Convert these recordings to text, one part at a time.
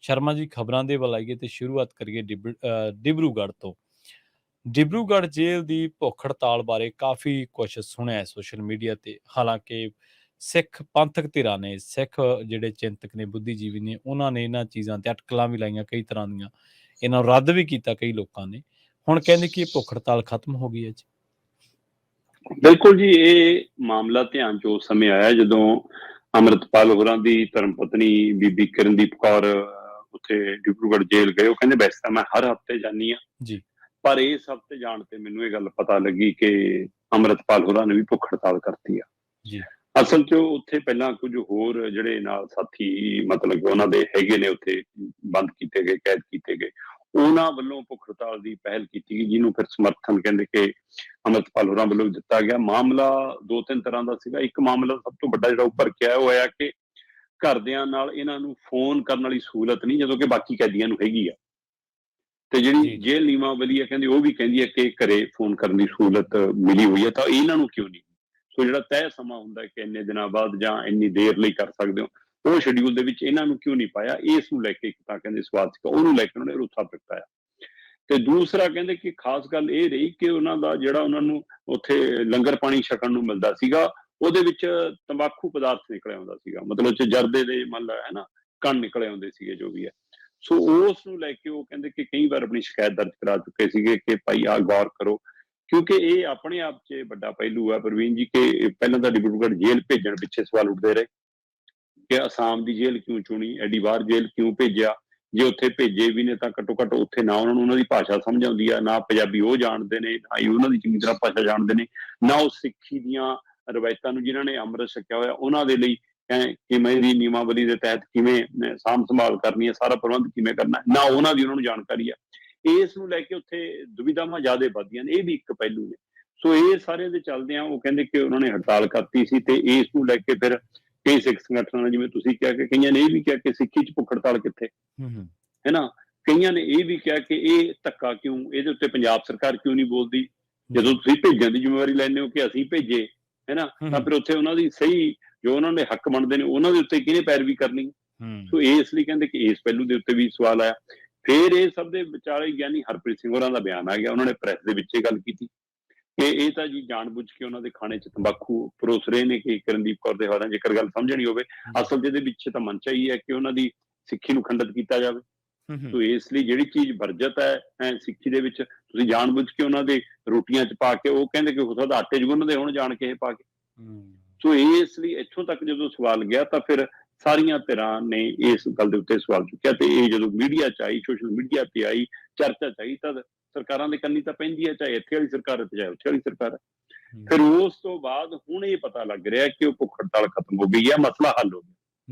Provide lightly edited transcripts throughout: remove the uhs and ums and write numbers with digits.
ਸ਼ਰਮਾ ਜੀ, ਖਬਰਾਂ ਦੇ ਵੱਲ ਆਈਏ ਤੇ ਸ਼ੁਰੂਆਤ ਕਰੀਏ ਡਿਬਰੂਗੜ੍ਹ ਤੋਂ। ਡਿਬਰੂਗੜ੍ਹ ਜੇਲ੍ਹ ਦੀ ਭੁੱਖ ਹੜਤਾਲ ਬਾਰੇ ਕਾਫੀ ਕੁਛ ਸੁਣਿਆ ਹੈ ਸੋਸ਼ਲ ਮੀਡੀਆ ਤੇ। ਹਾਲਾਂਕਿ ਸਿੱਖ ਪੰਥਕ ਧਿਰਾਂ ਨੇ, ਸਿੱਖ ਜਿਹੜੇ ਚਿੰਤਕ ਨੇ, ਬੁੱਧੀਜੀਵੀ ਨੇ, ਉਹਨਾਂ ਨੇ ਇਹਨਾਂ ਚੀਜ਼ਾਂ ਤੇ ਅਟਕਲਾਂ ਵੀ ਲਾਈਆਂ ਕਈ ਤਰ੍ਹਾਂ ਦੀਆਂ। ਇਹਨਾਂ ਨੂੰ ਰੱਦ ਵੀ ਕੀਤਾ ਕਈ ਲੋਕਾਂ ਨੇ। ਹੁਣ ਕਹਿੰਦੇ ਕਿ ਇਹ ਭੁੱਖ ਹੜਤਾਲ ਖਤਮ ਹੋ ਗਈ ਹੈ ਜੀ। ਬਿਲਕੁਲ ਜੀ, ਇਹ ਮਾਮਲਾ ਧਿਆਨ 'ਚ ਉਸ ਸਮੇਂ ਆਇਆ ਜਦੋਂ ਅੰਮ੍ਰਿਤਪਾਲ ਹੋਰਾਂ ਦੀ ਧਰਮ ਪਤਨੀ ਬੀਬੀ ਕਿਰਨਦੀਪ ਕੌਰ ਉੱਥੇ ਡਿਬਰੂਗੜ੍ਹ ਜੇਲ੍ਹ ਗਏ। ਉਹ ਕਹਿੰਦੇ ਵੈਸੇ ਤਾਂ ਮੈਂ ਹਰ ਹਫ਼ਤੇ ਜਾਂਦੀ ਹਾਂ, ਜੀ ਪਰ ਇਸ ਹਫ਼ਤੇ ਜਾਣ ਤੇ ਮੈਨੂੰ ਇਹ ਗੱਲ ਪਤਾ ਲੱਗੀ ਕਿ ਅੰਮ੍ਰਿਤਪਾਲ ਹੋਰਾਂ ਨੇ ਵੀ ਭੁੱਖ ਹੜਤਾਲ ਕਰਤੀ ਆ। ਜੀ ਅਸਲ 'ਚ ਉੱਥੇ ਪਹਿਲਾਂ ਕੁਝ ਹੋਰ ਜਿਹੜੇ ਨਾਲ ਸਾਥੀ ਮਤਲਬ ਕਿ ਉਹਨਾਂ ਦੇ ਹੈਗੇ ਨੇ, ਉੱਥੇ ਬੰਦ ਕੀਤੇ ਗਏ, ਕੈਦ ਕੀਤੇ ਗਏ, ਉਹਨਾਂ ਵੱਲੋਂ ਭੁੱਖ ਹੜਤਾਲ ਦੀ ਪਹਿਲ ਕੀਤੀ ਗਈ, ਜਿਹਨੂੰ ਫਿਰ ਸਮਰਥਨ ਕਹਿੰਦੇ ਕਿ ਅੰਮ੍ਰਿਤਪਾਲ ਹੋਰਾਂ ਵੱਲੋਂ ਦਿੱਤਾ ਗਿਆ। ਮਾਮਲਾ ਦੋ ਤਿੰਨ ਤਰ੍ਹਾਂ ਦਾ ਸੀਗਾ। ਇੱਕ ਮਾਮਲਾ ਸਭ ਤੋਂ ਵੱਡਾ ਜਿਹੜਾ ਉੱਭਰ ਕੇ ਆਇਆ ਉਹ ਆਇਆ ਕਿ ਘਰਦਿਆਂ ਨਾਲ ਇਹਨਾਂ ਨੂੰ ਫੋਨ ਕਰਨ ਵਾਲੀ ਸਹੂਲਤ ਨਹੀਂ, ਜਦੋਂ ਕਿ ਬਾਕੀ ਕੈਦੀਆਂ ਨੂੰ ਹੈਗੀ ਆ। ਤੇ ਜਿਹੜੀ ਜੇਲ੍ਹ ਨਿਯਮਾਵਲੀ ਹੈ ਕਹਿੰਦੇ ਉਹ ਵੀ ਕਹਿੰਦੀ ਹੈ ਕਿ ਘਰੇ ਫੋਨ ਕਰਨ ਦੀ ਸਹੂਲਤ ਮਿਲੀ ਹੋਈ ਹੈ, ਤਾਂ ਇਹਨਾਂ ਨੂੰ ਕਿਉਂ ਨਹੀਂ? ਸੋ ਜਿਹੜਾ ਤੈਅ ਸਮਾਂ ਹੁੰਦਾ ਕਿ ਇੰਨੇ ਦਿਨਾਂ ਬਾਅਦ ਜਾਂ ਇੰਨੀ ਦੇਰ ਲਈ ਕਰ ਸਕਦੇ ਹੋ, ਉਹ ਸ਼ਡਿਊਲ ਦੇ ਵਿੱਚ ਇਹਨਾਂ ਨੂੰ ਕਿਉਂ ਨਹੀਂ ਪਾਇਆ? ਇਸ ਨੂੰ ਲੈ ਕੇ ਇੱਕ ਤਾਂ ਕਹਿੰਦੇ ਸਵਾਲ ਸੀਗਾ, ਉਹਨੂੰ ਲੈ ਕੇ ਉਹਨਾਂ ਨੇ ਰੁੱਥਾ ਪ੍ਰਗਟਾਇਆ। ਤੇ ਦੂਸਰਾ ਕਹਿੰਦੇ ਕਿ ਖਾਸ ਗੱਲ ਇਹ ਰਹੀ ਕਿ ਉਹਨਾਂ ਦਾ ਜਿਹੜਾ ਉਹਨਾਂ ਨੂੰ ਉੱਥੇ ਲੰਗਰ ਪਾਣੀ ਛਕਣ ਨੂੰ ਮਿਲਦਾ ਸੀਗਾ, ਉਹਦੇ ਵਿੱਚ ਤੰਬਾਕੂ ਪਦਾਰਥ ਨਿਕਲਿਆ ਆਉਂਦਾ ਸੀਗਾ, ਮਤਲਬ ਚ ਜਰਦੇ ਦੇ ਮੰਨ ਲਾ ਹੈ ਨਾ ਕਣ ਨਿਕਲੇ ਆਉਂਦੇ ਸੀਗੇ, ਜੋ ਵੀ ਹੈ। ਸੋ ਉਸ ਨੂੰ ਲੈ ਕੇ ਉਹ ਕਹਿੰਦੇ ਕਿ ਕਈ ਵਾਰ ਆਪਣੀ ਸ਼ਿਕਾਇਤ ਦਰਜ ਕਰਾ ਚੁੱਕੇ ਸੀਗੇ ਕਿ ਭਾਈ ਆਹ ਗੌਰ ਕਰੋ, ਕਿਉਂਕਿ ਇਹ ਆਪਣੇ ਆਪ 'ਚ ਵੱਡਾ ਪਹਿਲੂ ਹੈ ਪ੍ਰਵੀਨ ਜੀ, ਕਿ ਪਹਿਲਾਂ ਤਾਂ ਡਿਬਰੂਗੜ੍ਹ ਜੇਲ੍ਹ ਭੇਜਣ ਪਿੱਛੇ ਸਵਾਲ ਉੱਠਦੇ ਰਹੇ ਕਿ ਅਸਾਮ ਦੀ ਜੇਲ੍ਹ ਕਿਉਂ ਚੁਣੀ, ਐਡੀ ਬਾਹਰ ਜੇਲ੍ਹ ਕਿਉਂ ਭੇਜਿਆ? ਜੇ ਉੱਥੇ ਭੇਜੇ ਵੀ ਨੇ ਤਾਂ ਘੱਟੋ ਘੱਟ ਉੱਥੇ ਨਾ ਉਹਨਾਂ ਨੂੰ ਉਹਨਾਂ ਦੀ ਭਾਸ਼ਾ ਸਮਝ ਆਉਂਦੀ ਆ, ਨਾ ਪੰਜਾਬੀ ਉਹ ਜਾਣਦੇ ਨੇ, ਨਾ ਹੀ ਉਹਨਾਂ ਦੀ ਚੰਗੀ ਤਰ੍ਹਾਂ ਭਾਸ਼ਾ ਜਾਣਦੇ ਨੇ, ਨਾ ਉਹ ਸਿੱਖੀ ਦੀਆਂ ਰਵਾਇਤਾਂ ਨੂੰ ਜਿਨ੍ਹਾਂ ਨੇ ਅੰਮ੍ਰਿਤ ਛਕਿਆ ਹੋਇਆ ਉਹਨਾਂ ਦੇ ਲਈ ਕਿਵੇਂ ਦੀ ਨਿਯਮਾਵਲੀ ਦੇ ਤਹਿਤ ਕਿਵੇਂ ਸਾਂਭ ਸੰਭਾਲ ਕਰਨੀ ਹੈ, ਸਾਰਾ ਪ੍ਰਬੰਧ ਕਿਵੇਂ ਕਰਨਾ, ਨਾ ਉਹਨਾਂ ਦੀ ਉਹਨਾਂ ਨੂੰ ਜਾਣਕਾਰੀ ਆ। ਇਸ ਨੂੰ ਲੈ ਕੇ ਉੱਥੇ ਦੁਵਿਧਾਵਾਂ ਜ਼ਿਆਦਾ ਵੱਧਦੀਆਂ ਨੇ, ਇਹ ਵੀ ਇੱਕ ਪਹਿਲੂ ਨੇ। ਸੋ ਇਹ ਸਾਰੇ ਦੇ ਚੱਲਦਿਆਂ ਉਹ ਕਹਿੰਦੇ ਕਿ ਉਹਨਾਂ ਨੇ ਹੜਤਾਲ ਕਰਤੀ ਸੀ, ਤੇ ਇਸ ਨੂੰ ਲੈ ਕੇ ਫਿਰ ਕਈ ਸਿੱਖ ਸੰਗਠਨਾਂ ਨੇ, ਜਿਵੇਂ ਤੁਸੀਂ ਕਿਹਾ ਕਿ ਕਈਆਂ ਨੇ ਇਹ ਵੀ ਕਿਹਾ ਕਿ ਸਿੱਖੀ 'ਚ ਭੁੱਖ ਹੜਤਾਲ ਕਿੱਥੇ, ਹੈ ਨਾ। ਕਈਆਂ ਨੇ ਇਹ ਵੀ ਕਿਹਾ ਕਿ ਇਹ ਧੱਕਾ ਕਿਉਂ, ਇਹਦੇ ਉੱਤੇ ਪੰਜਾਬ ਸਰਕਾਰ ਕਿਉਂ ਨਹੀਂ ਬੋਲਦੀ? ਜਦੋਂ ਤੁਸੀਂ ਭੇਜਣ ਦੀ ਜ਼ਿੰਮੇਵਾਰੀ ਲੈਂਦੇ ਹੋ ਕਿ ਅਸੀਂ ਭੇਜੇ, ਹੈ ਨਾ, ਤਾਂ ਫਿਰ ਉੱਥੇ ਉਹਨਾਂ ਦੀ ਸਹੀ ਜੋ ਉਹਨਾਂ ਦੇ ਹੱਕ ਬਣਦੇ ਨੇ ਉਹਨਾਂ ਦੇ ਉੱਤੇ ਕਿਹਨੇ ਪੈਰਵੀ ਕਰਨੀ? ਸੋ ਇਸ ਲਈ ਕਹਿੰਦੇ ਕਿ ਇਸ ਪਹਿਲੂ ਦੇ ਉੱਤੇ ਵੀ ਸਵਾਲ ਆਇਆ। ਫਿਰ ਇਹ ਸਭ ਦੇ ਵਿਚਾਲੇ ਗਿਆਨੀ ਹਰਪ੍ਰੀਤ ਸਿੰਘ ਹੋਰਾਂ ਦਾ ਬਿਆਨ ਆ ਗਿਆ। ਉਹਨਾਂ ਨੇ ਪ੍ਰੈਸ ਦੇ ਵਿੱਚ ਇਹ ਗੱਲ ਕੀਤੀ ਕਿ ਇਹ ਤਾਂ ਜੀ ਜਾਣਬੁੱਝ ਕੇ ਉਹਨਾਂ ਦੇ ਖਾਣੇ 'ਚ ਤੰਬਾਕੂ ਪਰੋਸ ਰਹੇ ਨੇ ਕਿ ਕਿਰਨਦੀਪ ਕੌਰ ਦੇ ਹਵਾਲਿਆਂ ਜੇਕਰ ਗੱਲ ਸਮਝਣੀ ਹੋਵੇ। ਅਸਲ ਜਿਹਦੇ ਵਿੱਚ ਤਾਂ ਮਨਸ਼ਾ ਹੀ ਹੈ ਕਿ ਉਹਨਾਂ ਦੀ ਸਿੱਖੀ ਨੂੰ ਖੰਡਿਤ ਕੀਤਾ ਜਾਵੇ। ਸੋ ਇਸ ਲਈ ਜਿਹੜੀ ਚੀਜ਼ ਵਰਜਤ ਹੈ ਸਿੱਖੀ ਦੇ ਵਿੱਚ, ਤੁਸੀਂ ਜਾਣਬੁੱਝ ਕੇ ਉਹਨਾਂ ਦੇ ਰੋਟੀਆਂ 'ਚ ਪਾ ਕੇ, ਉਹ ਕਹਿੰਦੇ ਕਿ ਹੋ ਸਕਦਾ ਆਟੇ 'ਚ ਗੁੰਨਦੇ ਹੋਣ ਜਾਣ ਕੇ ਇਹ ਪਾ ਕੇ। ਸੋ ਇਸ ਲਈ ਇੱਥੋਂ ਤੱਕ ਜਦੋਂ ਸਵਾਲ ਗਿਆ ਤਾਂ ਫਿਰ ਸਾਰੀਆਂ ਧਿਰਾਂ ਨੇ ਇਸ ਗੱਲ ਦੇ ਉੱਤੇ ਸਵਾਲ ਚੁੱਕਿਆ, ਤੇ ਇਹ ਜਦੋਂ ਮੀਡੀਆ 'ਚ ਆਈ, ਸੋਸ਼ਲ ਮੀਡੀਆ ਤੇ ਆਈ, ਚਰਚਾ 'ਚ ਆਈ, ਤਾਂ ਸਰਕਾਰਾਂ ਦੇ ਕੰਨੀ ਤਾਂ ਪੈਂਦੀ ਹੈ, ਚਾਹੇ ਇੱਥੇ ਵਾਲੀ ਸਰਕਾਰ ਹੈ ਚਾਹੇ ਉੱਥੇ ਵਾਲੀ ਸਰਕਾਰ ਹੈ। ਫਿਰ ਉਸ ਤੋਂ ਬਾਅਦ ਹੁਣ ਇਹ ਪਤਾ ਲੱਗ ਰਿਹਾ ਕਿ ਉਹ ਭੁੱਖ ਹੜਤਾਲ ਖਤਮ ਹੋ ਗਈ ਹੈ, ਮਸਲਾ ਹੱਲ ਹੋ ਗਿਆ।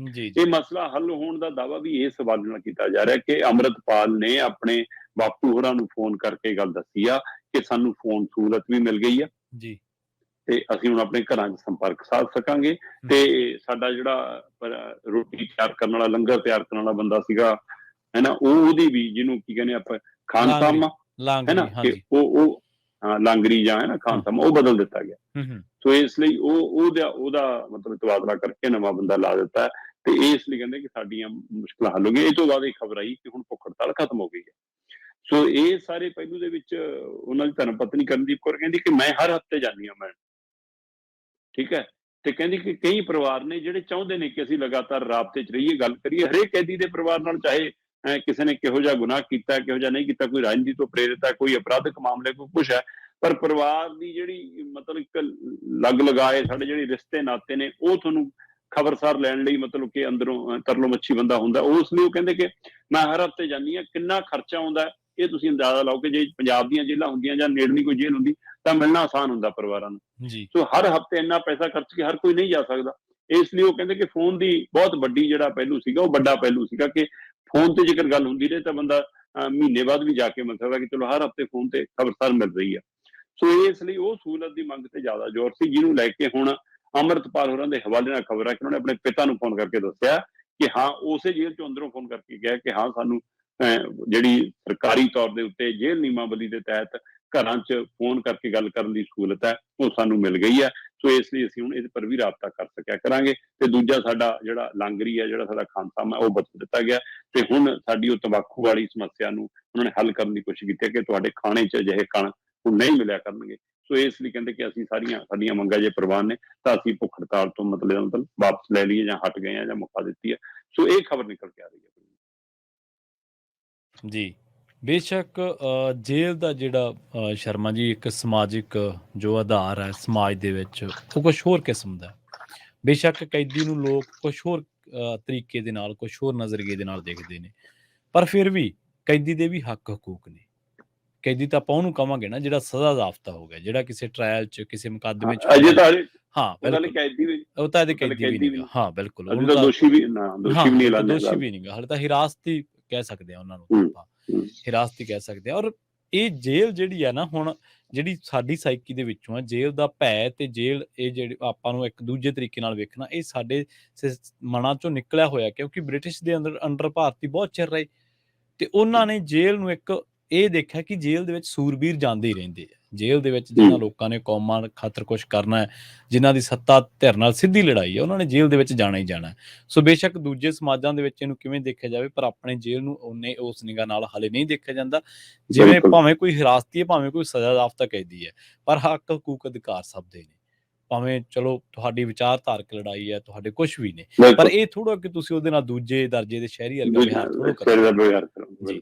ਇਹ ਮਸਲਾ ਹੱਲ ਹੋਣ ਦਾ ਦਾਅਵਾ ਵੀ ਇਸ ਸਵਾਲ ਨਾਲ ਕੀਤਾ ਜਾ ਰਿਹਾ ਕਿ ਅੰਮ੍ਰਿਤਪਾਲ ਨੇ ਆਪਣੇ ਬਾਪੂ ਹੋਰਾਂ ਨੂੰ ਫੋਨ ਕਰਕੇ ਗੱਲ ਦੱਸੀ ਆ ਕਿ ਸਾਨੂੰ ਫੋਨ ਸਹੂਲਤ ਵੀ ਮਿਲ ਗਈ ਆ ਜੀ, ਤੇ ਅਸੀਂ ਹੁਣ ਆਪਣੇ ਘਰਾਂ 'ਚ ਸੰਪਰਕ ਸਾਧ ਸਕਾਂਗੇ, ਤੇ ਸਾਡਾ ਜਿਹੜਾ ਰੋਟੀ ਤਿਆਰ ਕਰਨ ਵਾਲਾ, ਲੰਗਰ ਤਿਆਰ ਕਰਨ ਵਾਲਾ ਬੰਦਾ ਸੀਗਾ, ਹੈ ਨਾ, ਉਹਦੀ ਵੀ, ਜਿਹਨੂੰ ਕੀ ਕਹਿੰਦੇ ਆਪਾਂ ਖਾਨਸਾਮਾ, ਹੈ ਨਾ, ਕਿ ਉਹ ਲਾਂਗਰੀ ਜਾਂ ਹੈ ਨਾ ਖਾਨਸਾਮਾ, ਉਹ ਬਦਲ ਦਿੱਤਾ ਗਿਆ। ਸੋ ਇਸ ਲਈ ਉਹਦਾ ਮਤਲਬ ਤਬਾਦਲਾ ਕਰਕੇ ਨਵਾਂ ਬੰਦਾ ਲਾ ਦਿੱਤਾ, ਤੇ ਇਸ ਲਈ ਕਹਿੰਦੇ ਕਿ ਸਾਡੀਆਂ ਮੁਸ਼ਕਲਾਂ ਹੱਲ ਹੋ ਗਈਆਂ। ਇਹ ਤੋਂ ਬਾਅਦ ਇਹ ਖਬਰ ਆਈ ਕਿ ਹੁਣ ਭੁੱਖ ਹੜਤਾਲ ਖਤਮ ਹੋ ਗਈ ਹੈ। ਸੋ ਇਹ ਸਾਰੇ ਪਹਿਲੂ ਦੇ ਵਿੱਚ ਉਹਨਾਂ ਦੀ ਧਰਮ ਪਤਨੀ ਕਰਨਦੀਪ ਕੌਰ ਕਹਿੰਦੀ ਕਿ ਮੈਂ ਹਰ ਹਫ਼ਤੇ ਜਾਂਦੀ ਹਾਂ, ਮੈਂ ਠੀਕ ਹੈ, ਤੇ ਕਹਿੰਦੀ ਕਿ ਕਈ ਪਰਿਵਾਰ ਨੇ ਜਿਹੜੇ ਚਾਹੁੰਦੇ ਨੇ ਕਿ ਅਸੀਂ ਲਗਾਤਾਰ ਰਾਬਤੇ 'ਚ ਰਹੀਏ, ਗੱਲ ਕਰੀਏ ਹਰੇਕ ਕੈਦੀ ਦੇ ਪਰਿਵਾਰ ਨਾਲ, ਚਾਹੇ ਕਿਸੇ ਨੇ ਕਿਹੋ ਜਿਹਾ ਗੁਨਾਹ ਕੀਤਾ, ਕਿਹੋ ਜਿਹਾ ਨਹੀਂ ਕੀਤਾ, ਕੋਈ ਰਾਜਨੀਤੀ ਤੋਂ ਪ੍ਰੇਰਿਤ ਹੈ, ਕੋਈ ਅਪਰਾਧਿਕ ਮਾਮਲੇ, ਕੋਈ ਕੁਛ ਹੈ, ਪਰ ਪਰਿਵਾਰ ਦੀ ਜਿਹੜੀ ਮਤਲਬ ਇੱਕ ਲੱਗ ਲਗਾਏ ਸਾਡੇ ਜਿਹੜੇ ਰਿਸ਼ਤੇ ਨਾਤੇ ਨੇ, ਉਹ ਤੁਹਾਨੂੰ ਖਬਰਸਾਰ ਲੈਣ ਲਈ ਮਤਲਬ ਕਿ ਅੰਦਰੋਂ ਤਰਲੋ ਮੱਛੀ ਬੰਦਾ ਹੁੰਦਾ। ਉਸ ਲਈ ਉਹ ਕਹਿੰਦੇ ਕਿ ਮੈਂ ਹਰ ਹਫ਼ਤੇ ਜਾਂਦੀ ਹਾਂ। ਕਿੰਨਾ ਖਰਚਾ ਆਉਂਦਾ ਇਹ ਤੁਸੀਂ ਅੰਦਾਜ਼ਾ ਲਾਓ ਕਿ ਜੇ ਪੰਜਾਬ ਦੀਆਂ ਜੇਲ੍ਹਾਂ ਹੁੰਦੀਆਂ ਜਾਂ ਨੇੜਲੀ ਕੋਈ ਜੇਲ੍ਹ ਹੁੰਦੀ ਤਾਂ ਮਿਲਣਾ ਆਸਾਨ ਹੁੰਦਾ ਪਰਿਵਾਰਾਂ ਨੂੰ। ਸੋ ਹਰ ਹਫ਼ਤੇ ਇੰਨਾ ਪੈਸਾ ਖਰਚ ਕੇ ਹਰ ਕੋਈ ਨਹੀਂ ਜਾ ਸਕਦਾ। ਇਸ ਲਈ ਉਹ ਕਹਿੰਦੇ ਕਿ ਫੋਨ ਦੀ ਬਹੁਤ ਵੱਡੀ ਜਿਹੜਾ ਪਹਿਲੂ ਸੀਗਾ, ਉਹ ਵੱਡਾ ਪਹਿਲੂ ਸੀਗਾ ਕਿ ਫੋਨ ਤੇ ਜੇਕਰ ਗੱਲ ਹੁੰਦੀ ਰਹੇ ਤਾਂ ਬੰਦਾ ਮਹੀਨੇ ਬਾਅਦ ਵੀ ਜਾ ਕੇ ਮਿਲ ਸਕਦਾ, ਕਿ ਚਲੋ ਹਰ ਹਫ਼ਤੇ ਫੋਨ ਤੇ ਖਬਰਸਾਰ ਮਿਲ ਰਹੀ ਆ। ਸੋ ਇਸ ਲਈ ਉਹ ਸਹੂਲਤ ਦੀ ਮੰਗ ਤੇ ਜ਼ਿਆਦਾ ਜ਼ੋਰ ਸੀ, ਜਿਹਨੂੰ ਲੈ ਕੇ ਹੁਣ ਅੰਮ੍ਰਿਤਪਾਲ ਹੋਰਾਂ ਦੇ ਹਵਾਲੇ ਨਾਲ ਖਬਰ ਹੈ ਕਿ ਉਹਨਾਂ ਨੇ ਆਪਣੇ ਪਿਤਾ ਨੂੰ ਫੋਨ ਕਰਕੇ ਦੱਸਿਆ ਕਿ ਹਾਂ, ਉਸੇ ਜੇਲ੍ਹ ਚੋਂ ਅੰਦਰੋਂ ਫੋਨ ਕਰਕੇ ਕਿਹਾ ਕਿ ਹਾਂ, ਸਾਨੂੰ ਜਿਹੜੀ ਸਰਕਾਰੀ ਤੌਰ ਦੇ ਉੱਤੇ ਜੇਲ੍ਹ ਨਿਯਮਾਵਲੀ ਦੇ ਤਹਿਤ ਘਰਾਂ 'ਚ ਫੋਨ ਕਰਕੇ ਗੱਲ ਕਰਨ ਦੀ ਸਹੂਲਤ ਹੈ, ਉਹ ਸਾਨੂੰ ਮਿਲ ਗਈ ਹੈ। ਸੋ ਇਸ ਲਈ ਅਸੀਂ ਹੁਣ ਇਹਦੇ ਪਰ ਵੀ ਰਾਬਤਾ ਕਰ ਸਕਿਆ ਕਰਾਂਗੇ। ਤੇ ਦੂਜਾ ਸਾਡਾ ਜਿਹੜਾ ਲਾਂਗਰੀ ਹੈ, ਜਿਹੜਾ ਸਾਡਾ ਖਾਨਸਾਮਾ ਉਹ ਬਦਲ ਦਿੱਤਾ ਗਿਆ ਤੇ ਹੁਣ ਸਾਡੀ ਉਹ ਤੰਬਾਕੂ ਵਾਲੀ ਸਮੱਸਿਆ ਨੂੰ ਉਹਨਾਂ ਨੇ ਹੱਲ ਕਰਨ ਦੀ ਕੋਸ਼ਿਸ਼ ਕੀਤੀ ਹੈ ਕਿ ਤੁਹਾਡੇ ਖਾਣੇ 'ਚ ਅਜਿਹੇ ਕਣ ਹੁਣ ਨਹੀਂ ਮਿਲਿਆ ਕਰਨਗੇ। ਸੋ ਇਸ ਲਈ ਕਹਿੰਦੇ ਕਿ ਅਸੀਂ ਸਾਡੀਆਂ ਮੰਗਾਂ ਜੇ ਪ੍ਰਵਾਨ ਨੇ ਤਾਂ ਅਸੀਂ ਭੁੱਖ ਹੜਤਾਲ ਤੋਂ ਮਤਲਬ ਵਾਪਸ ਲੈ ਲਈਏ ਜਾਂ ਹਟ ਗਏ ਆ ਜਾਂ ਮੁਕਾ ਦਿੱਤੀ ਹੈ। ਸੋ ਇਹ ਖਬਰ ਨਿਕਲ ਕੇ ਆ ਰਹੀ ਹੈ। ਜੀ। ਬੇਸ਼ੱਕ ਜੇਲ੍ਹ ਦਾ ਜਿਹੜਾ ਸ਼ਰਮਾ ਜੀ ਇੱਕ ਸਮਾਜਿਕ ਜੋ ਆਧਾਰ ਹੈ ਸਮਾਜ ਦੇ ਵਿੱਚ ਉਹ ਕੁਛ ਹੋਰ ਕਿਸਮ ਦਾ ਹੈ। ਬੇਸ਼ੱਕ ਕੈਦੀ ਨੂੰ ਲੋਕ ਕੁਛ ਹੋਰ ਤਰੀਕੇ ਦੇ ਨਾਲ ਕੁਛ ਹੋਰ ਨਜ਼ਰੀਏ ਦੇ ਨਾਲ ਦੇਖਦੇ ਨੇ, ਪਰ ਫਿਰ ਵੀ ਕੈਦੀ ਦੇ ਵੀ ਹੱਕ ਹਕੂਕ ਨੇ। ਕੈਦੀ ਤਾਂ ਆਪਾਂ ਉਹਨੂੰ ਕਵਾਂਗੇ ਨਾ ਜਿਹੜਾ ਸਜ਼ਾ ਜ਼ਾਬਤਾ ਹੋ ਗਿਆ, ਜਿਹੜਾ ਕਿਸੇ ਟ੍ਰਾਇਲ 'ਚ ਕਿਸੇ ਮੁਕੱਦਮੇ 'ਚ ਅਜੇ ਤਾਂ ਹਾਂ ਉਹਦਾ ਬਿਲਕੁਲ ਕੈਦੀ ਵੀ ਉਹ ਤਾਂ ਇਹਦੇ ਕੈਦੀ ਵੀ ਨਹੀਂਗਾ। ਹਾਂ ਬਿਲਕੁਲ ਅਜੇ ਉਹਨੂੰ ਤਾਂ ਤਾਂ ਦੋਸ਼ੀ ਵੀ ਨਹੀਂ ਹਾਂ ਐਲਾਨਿਆ ਦੋਸ਼ੀ ਵੀ ਨਹੀਂਗਾ, ਹਾਲੇ ਤਾਂ ਹਿਰਾਸਤੀ ਕਹਿ ਸਕਦੇ ਆ ਉਹਨਾਂ ਨੂੰ, ਆਪਾਂ ਹਿਰਾਸਤੀ ਕਹਿ ਸਕਦੇ ਆ। ਔਰ ਇਹ ਜੇਲ੍ਹ ਜਿਹੜੀ ਹੈ ਨਾ ਹੁਣ ਜਿਹੜੀ ਸਾਡੀ ਸਾਈਕੀ ਦੇ ਵਿੱਚੋਂ ਆ, ਜੇਲ੍ਹ ਦਾ ਭੈ ਤੇ ਜੇਲ੍ਹ ਇਹ ਜਿਹੜੇ ਆਪਾਂ ਨੂੰ ਇੱਕ ਦੂਜੇ ਤਰੀਕੇ ਨਾਲ ਵੇਖਣਾ, ਇਹ ਸਾਡੇ ਮਨਾਂ ਚੋਂ ਨਿਕਲਿਆ ਹੋਇਆ ਕਿਉਂਕਿ ਬ੍ਰਿਟਿਸ਼ ਦੇ ਅੰਡਰ ਭਾਰਤੀ ਬਹੁਤ ਚਿਰ ਰਹੇ ਤੇ ਉਹਨਾਂ ਨੇ ਜੇਲ੍ਹ ਨੂੰ ਇੱਕ ਇਹ ਦੇਖਿਆ ਕਿ ਜੇਲ੍ਹ ਦੇ ਵਿੱਚ ਸੂਰਬੀਰ ਜਾਂਦੇ ਹੀ ਰਹਿੰਦੇ ਆ। ਜੇਲ੍ਹ ਦੇ ਵਿੱਚ ਜਿਨ੍ਹਾਂ ਲੋਕਾਂ ਨੇ ਕੌਮਾਂ ਖਾਤਰ ਕੁਛ ਕਰਨਾ ਹੈ, ਜਿਨ੍ਹਾਂ ਦੀ ਸੱਤਾ ਧਿਰ ਨਾਲ ਸਿੱਧੀ ਲੜਾਈ ਹੈ, ਉਹਨਾਂ ਨੇ ਜੇਲ੍ਹ ਦੇ ਵਿੱਚ ਜਾਣਾ ਹੀ ਜਾਣਾ। ਸੋ ਬੇਸ਼ੱਕ ਦੂਜੇ ਸਮਾਜਾਂ ਦੇ ਵਿੱਚ ਇਹਨੂੰ ਕਿਵੇਂ ਦੇਖਿਆ ਜਾਵੇ, ਪਰ ਆਪਣੇ ਜੇਲ੍ਹ ਨੂੰ ਉਹਨੇ ਉਸ ਨਿਗਾਹ ਨਾਲ ਹਾਲੇ ਨਹੀਂ ਦੇਖਿਆ ਜਾਂਦਾ। ਜਿਵੇਂ ਭਾਵੇਂ ਕੋਈ ਹਿਰਾਸਤੀ ਹੈ, ਭਾਵੇਂ ਕੋਈ ਸਜ਼ਾ ਜ਼ਾਬਤਾ ਕੈਦੀ ਹੈ, ਪਰ ਹੱਕ ਹਕੂਕ ਅਧਿਕਾਰ ਸਭ ਦੇ ਨੇ। ਭਾਵੇਂ ਚਲੋ ਤੁਹਾਡੀ ਵਿਚਾਰਧਾਰਕ ਲੜਾਈ ਹੈ, ਤੁਹਾਡੇ ਕੁਛ ਵੀ ਨੇ, ਪਰ ਇਹ ਥੋੜ੍ਹਾ ਕਿ ਤੁਸੀਂ ਉਹਦੇ ਨਾਲ ਦੂਜੇ ਦਰਜੇ ਦੇ ਸ਼ਹਿਰੀ ਵਰਗਾ ਵਿਹਾਰ ਥੋੜ੍ਹਾ ਕਰੋ। ਜੀ